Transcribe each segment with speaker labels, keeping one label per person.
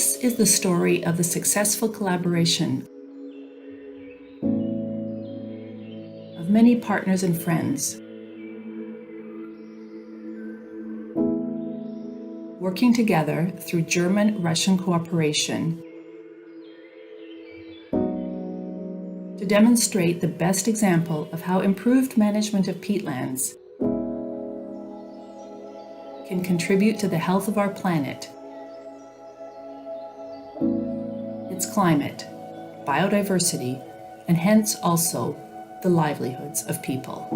Speaker 1: This is the story of the successful collaboration of many partners and friends working together through German-Russian cooperation to demonstrate the best example of how improved management of peatlands can contribute to the health of our planet, its climate, biodiversity, and hence also the livelihoods of people.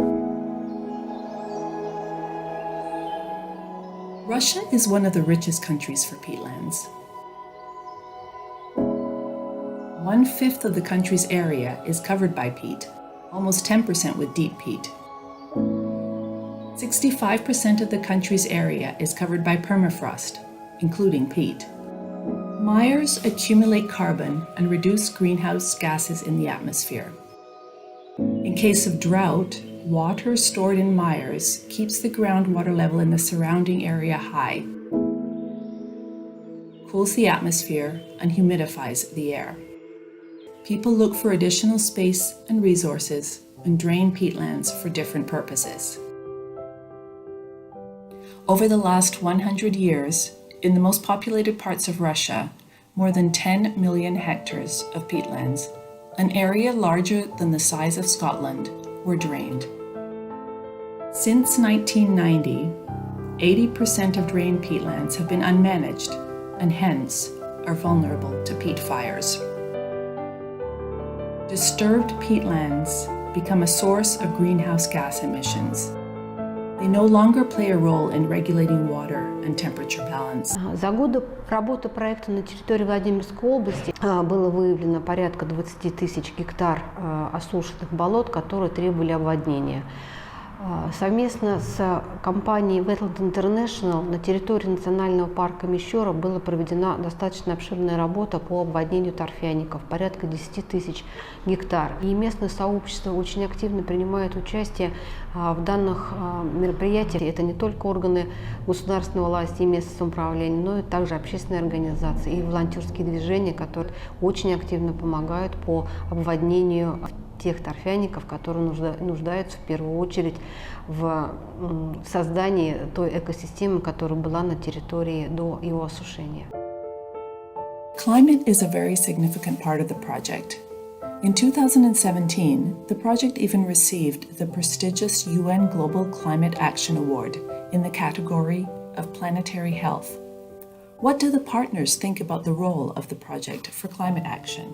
Speaker 1: Russia is one of the richest countries for peatlands. 1/5 of the country's area is covered by peat, almost 10% with deep peat. 65% of the country's area is covered by permafrost, including peat. Mires accumulate carbon and reduce greenhouse gases in the atmosphere. In case of drought, water stored in mires keeps the groundwater level in the surrounding area high, cools the atmosphere, and humidifies the air. People look for additional space and resources and drain peatlands for different purposes. Over the last 100 years, in the most populated parts of Russia, more than 10 million hectares of peatlands, an area larger than the size of Scotland, were drained. Since 1990, 80% of drained peatlands have been unmanaged and hence are vulnerable to peat fires. Disturbed peatlands become a source of greenhouse gas emissions. They no longer play a role in regulating water and temperature balance.
Speaker 2: За годы работы проекта на территории Владимирской области было выявлено порядка 20 тысяч гектар осушенных болот, которые требовали обводнения. Совместно с компанией Wetlands International на территории национального парка Мещера была проведена достаточно обширная работа по обводнению торфяников, порядка 10 тысяч гектар. И местное сообщество очень активно принимает участие в данных мероприятиях. Это не только органы государственной власти и местного самоуправления, но и также общественные организации и волонтерские движения, которые очень активно помогают по обводнению тех торфяников, которые нуждаются в первую очередь в создании той экосистемы, которая была на территории до его осушения.
Speaker 1: Climate is a very significant part of the project. In 2017, the project even received the prestigious UN Global Climate Action Award in the category of planetary health. What do the partners think about the role of the project for climate action?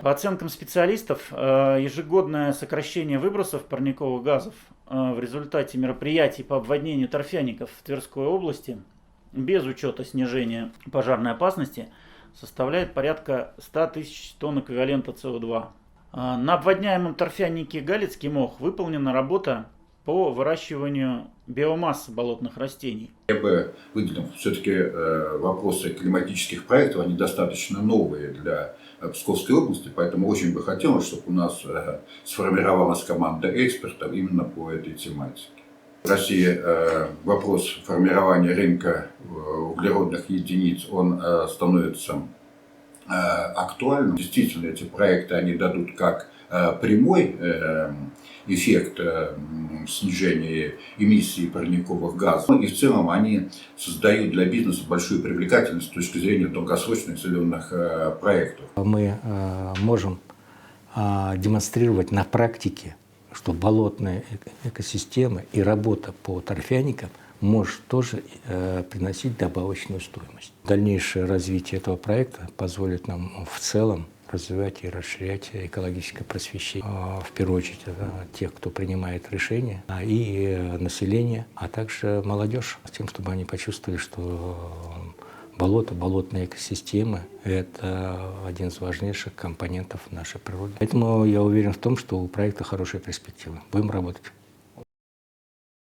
Speaker 3: По оценкам специалистов, ежегодное сокращение выбросов парниковых газов в результате мероприятий по обводнению торфяников в Тверской области без учета снижения пожарной опасности составляет порядка 100 тысяч тонн эквивалента СО2. На обводняемом торфянике Галицкий мох выполнена работа по выращиванию биомассы болотных растений.
Speaker 4: Я бы выделил все-таки вопросы климатических проектов, они достаточно новые для Псковской области, поэтому очень бы хотелось, чтобы у нас сформировалась команда экспертов именно по этой тематике. В России вопрос формирования рынка углеродных единиц, он становится актуальным. Действительно, эти проекты, они дадут как прямой эффект снижения эмиссии парниковых газов. И в целом они создают для бизнеса большую привлекательность с точки зрения долгосрочных зеленых проектов.
Speaker 5: Мы можем демонстрировать на практике, что болотная экосистема и работа по торфяникам может тоже приносить добавочную стоимость. Дальнейшее развитие этого проекта позволит нам в целом развивать и расширять экологическое просвещение, в первую очередь тех, кто принимает решения, и население, а также молодежь, с тем, чтобы они почувствовали, что болото, болотные экосистемы – это один из важнейших компонентов нашей природы. Поэтому я уверен в том, что у проекта хорошие перспективы. Будем работать.